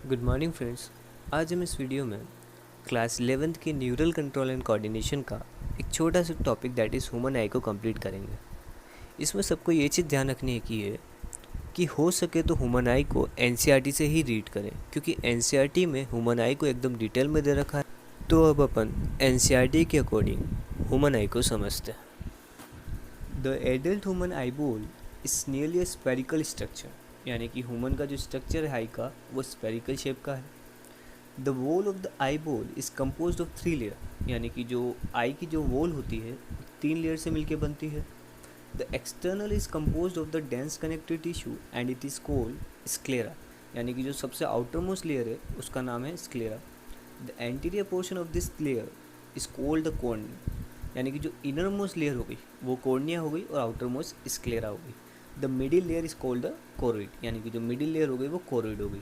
Good morning friends. आज हम इस वीडियो में क्लास 11th के न्यूरल कंट्रोल एंड कोऑर्डिनेशन का एक छोटा सा टॉपिक दैट इज़ ह्यूमन आई को कंप्लीट करेंगे। इसमें सबको ये चीज़ ध्यान रखनी है कि हो सके तो ह्यूमन आई को एनसीईआरटी से ही रीड करें, क्योंकि एनसीईआरटी में ह्यूमन आई को एकदम डिटेल में दे रखा है। तो अब अपन एनसीईआरटी के अकॉर्डिंग ह्यूमन आई को समझते हैं। The adult human eyeball is nearly a spherical structure, यानी कि ह्यूमन का जो स्ट्रक्चर है आई का वो स्फेरिकल शेप का है। The wall of the eye ball is compose of 3 layer, यानी कि जो आई की जो वॉल होती है 3 लेयर से मिलकर बनती है। The external is compose of the dense connective tissue and it is called sclera, यानी कि जो सबसे आउटर मोस्ट लेयर है उसका नाम है sclera. The anterior portion of this layer is called the cornea, यानी कि जो इनर मोस्ट लेयर हो गई वो कॉर्निया हो गई और आउटर मोस्ट स्क्लेरा हो गई। The middle layer is called the choroid, यानी कि जो मिडिल लेयर हो गई वो कोरोइड हो गई।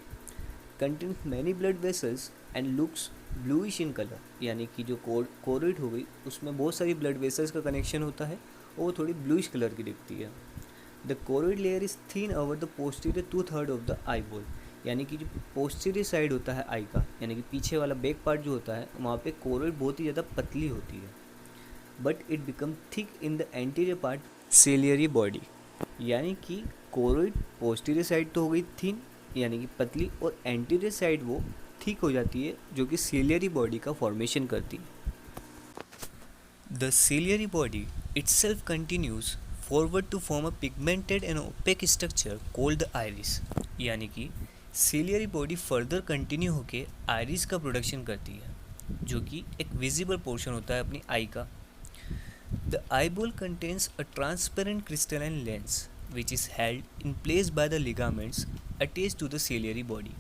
Contains many blood vessels and looks bluish in colour, यानी कि जो कोरोइड हो गई उसमें बहुत सारी ब्लड वेसल्स का कनेक्शन होता है और वो थोड़ी ब्लूइश कलर की दिखती है। The choroid layer is thin over the posterior 2/3 of the eye ball, यानी कि जो पोस्टीरियर साइड होता है आई का, यानी कि पीछे वाला बैक पार्ट जो होता है वहाँ पे कोरोइड बहुत ही ज़्यादा पतली होती है। But it become thick in the anterior part ciliary body, यानी कि कोरोइड पोस्टीरियर साइड तो हो गई थिन यानी कि पतली, और एंटीरियर साइड वो ठीक हो जाती है जो कि सीलियरी बॉडी का फॉर्मेशन करती है। The ciliary body itself continues forward to form a pigmented and opaque structure called the iris, यानी कि सीलियरी बॉडी फर्दर कंटिन्यू होकर आयरिस का प्रोडक्शन करती है जो कि एक विजिबल पोर्शन होता है अपनी आई का। The eyeball contains a transparent crystalline lens which is held in place by the ligaments attached to the ciliary body,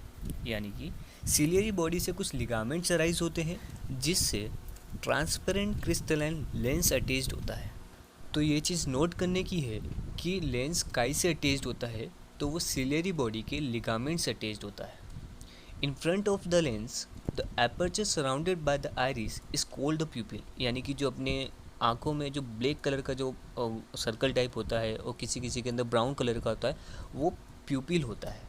यानी कि ciliary body से कुछ ligaments arise होते हैं जिससे ट्रांसपेरेंट क्रिस्टलाइन लेंस अटैच्ड होता है। तो ये चीज़ नोट करने की है कि लेंस काई से अटैच्ड होता है तो वो सिलियरी बॉडी के लिगामेंट्स अटैच्ड होता है। In front of the lens the aperture surrounded by the iris is called the प्यूपिल, यानी कि जो अपने आँखों में जो ब्लैक कलर का जो सर्कल टाइप होता है और किसी किसी के अंदर ब्राउन कलर का होता है वो प्यूपिल होता है।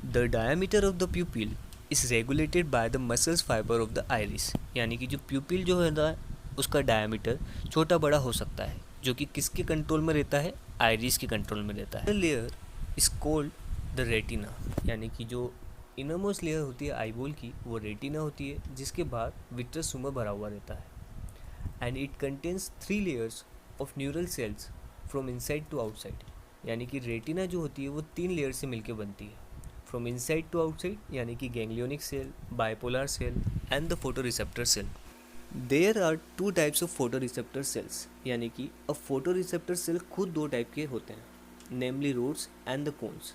The diameter of the प्यूपिल is regulated by the muscles fibre of the iris, यानी कि जो प्यूपिल जो है ना उसका डायमीटर छोटा बड़ा हो सकता है जो कि किसके कंट्रोल में रहता है, आइरिस के कंट्रोल में रहता है। The layer is called the retina, यानी कि जो इनरमोस्ट लेयर होती है आईबॉल की वो रेटिना होती है जिसके बाद विट्रस सुमा भरा हुआ रहता है। And it contains 3 layers of neural cells from inside to outside, यानी कि रेटिना जो होती है वो 3 लेयर से मिलकर बनती है। फ्रॉम इनसाइड टू आउटसाइड यानी कि ganglionic cell, bipolar cell and the photoreceptor cell. There are 2 types of photoreceptor cells, यानी कि अब फोटो रिसेप्टर सेल खुद 2 टाइप के होते हैं, नेमली रोड्स एंड द कोन्स।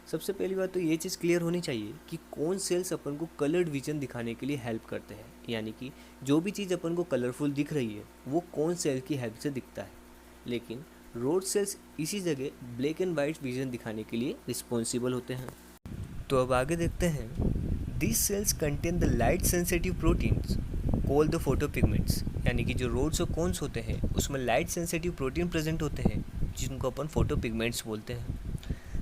सबसे पहली बात तो ये चीज़ क्लियर होनी चाहिए कि कौन सेल्स अपन को कलर्ड विजन दिखाने के लिए हेल्प करते हैं, यानी कि जो भी चीज़ अपन को कलरफुल दिख रही है वो कौन सेल की हेल्प से दिखता है। लेकिन रोड सेल्स इसी जगह ब्लैक एंड वाइट विजन दिखाने के लिए रिस्पॉन्सिबल होते हैं। तो अब आगे देखते हैं। This cells contain the light sensitive proteins called the photopigments, यानी कि जो रोड्स और कोन्स होते हैं उसमें लाइट सेंसिटिव प्रोटीन प्रेजेंट होते हैं जिनको अपन फोटोपिगमेंट्स बोलते हैं।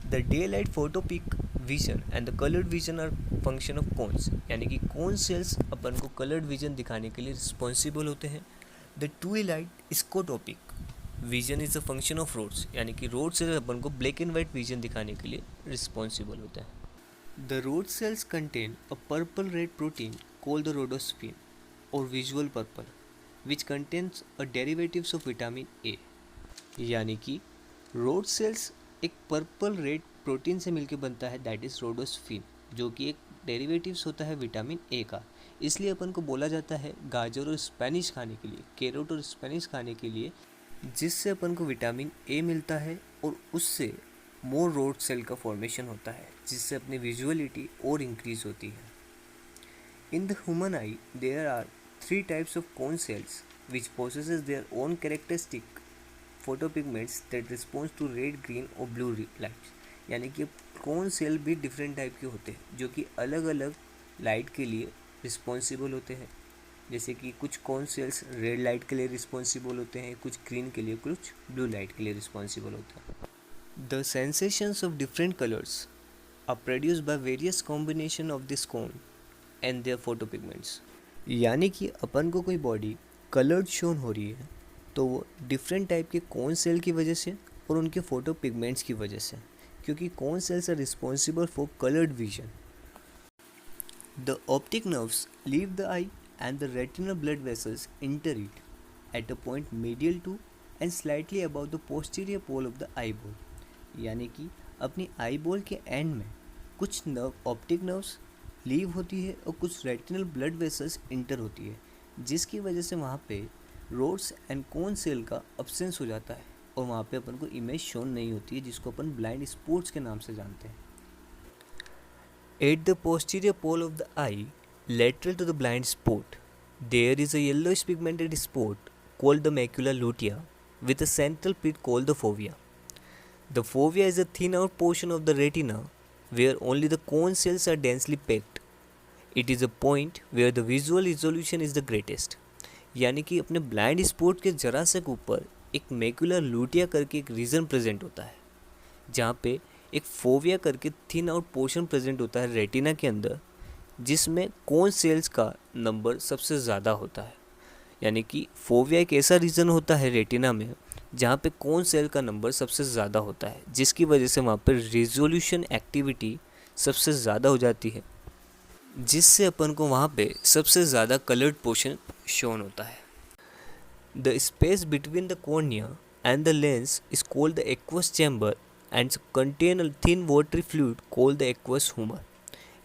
The day light photopic vision and the coloured vision are function of cones, यानी कि कोन सेल्स अपन को कलर्ड विजन दिखाने के लिए रिस्पॉन्सिबल होते हैं। The to light scotopic vision is a function of rods, यानी कि रोड सेल्स अपन को ब्लैक एंड वाइट विजन दिखाने के लिए रिस्पॉन्सिबल होते हैं। The rod cells contain a purple red protein called the rhodopsin or visual purple, which contains a derivatives of vitamin A, यानी कि रोड सेल्स एक पर्पल रेड प्रोटीन से मिलकर बनता है दैट इज रोडोस्फिन, जो कि एक डेरिवेटिव्स होता है विटामिन ए का। इसलिए अपन को बोला जाता है गाजर और स्पेनिश खाने के लिए, कैरोट और स्पेनिश खाने के लिए, जिससे अपन को विटामिन ए मिलता है और उससे मोर रोड सेल का फॉर्मेशन होता है जिससे अपनी विजुअलिटी और इंक्रीज होती है। In the human eye there are 3 types of cone cells which possesses their own characteristic photopigments that response to red, green और ब्लू लाइट्स, यानी कि कोन सेल भी डिफरेंट टाइप के होते हैं जो कि अलग अलग लाइट के लिए रिस्पॉन्सिबल होते हैं। जैसे कि कुछ कोन सेल्स रेड लाइट के लिए रिस्पॉन्सिबल होते हैं, कुछ ग्रीन के लिए, कुछ ब्लू लाइट के लिए रिस्पॉन्सिबल होते हैं। The sensations of different colors are produced by various combination of this cone and their photopigments। यानी कि अपन को कोई बॉडी कलर्ड शोन हो रही है तो वो डिफरेंट टाइप के कोन सेल की वजह से और उनके फोटो पिगमेंट्स की वजह से, क्योंकि cone cells are responsible for coloured vision. The optic nerves leave the eye and the retinal blood vessels enter it at a point medial to and slightly above the posterior pole of the eyeball। यानी कि अपनी eyeball के and में कुछ nerve optic nerves leave होती है और कुछ रेटिनल ब्लड वेसल्स इंटर होती है, जिसकी वजह से वहाँ पे रोड्स एंड कोन सेल का अब्सेंस हो जाता है और वहाँ पे अपन को इमेज शोन नहीं होती है, जिसको अपन ब्लाइंड स्पॉट्स के नाम से जानते हैं। At the posterior pole of the eye lateral to the blind spot, there is a yellowish pigmented spot called the macula lutea with a central pit called the fovea। The fovea is a thin out portion of the retina where only the cone cells are densely packed। It is a point where the visual resolution is the greatest। यानी कि अपने blind spot के जरा से ऊपर एक macular लूटिया करके एक रीजन प्रेजेंट होता है, जहाँ पे एक फोविया करके थिन आउट पोर्शन प्रेजेंट होता है रेटिना के अंदर, जिसमें कोन सेल्स का नंबर सबसे ज़्यादा होता है। यानी कि फोविया एक ऐसा रीजन होता है रेटिना में जहाँ पे कोन सेल का नंबर सबसे ज़्यादा होता है, जिसकी वजह से वहाँ पर रिजोल्यूशन एक्टिविटी सबसे ज़्यादा हो जाती है, जिससे अपन को वहाँ पे सबसे ज़्यादा कलर्ड पोर्शन शोन होता है। The space between the cornea and the lens is called the aqueous chamber and contain a thin watery fluid called the aqueous humour.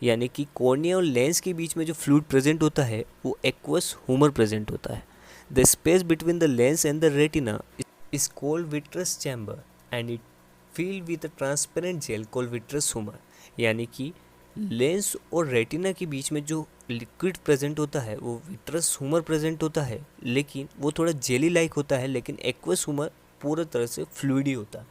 यानी कि कॉर्निया और लेंस के बीच में जो फ्लूइड प्रेजेंट होता है वो एक्वस ह्यूमर प्रेजेंट होता है। The space between the lens and the retina is called vitreous chamber and it field with a transparent gel called vitreous humour. यानी कि लेंस और रेटिना के बीच में जो लिक्विड प्रेजेंट होता है वो विट्रस ह्यूमर प्रेजेंट होता है, लेकिन वो थोड़ा जेली लाइक होता है, लेकिन एक्वस ह्यूमर पूरा तरह से फ्लूइडी होता है।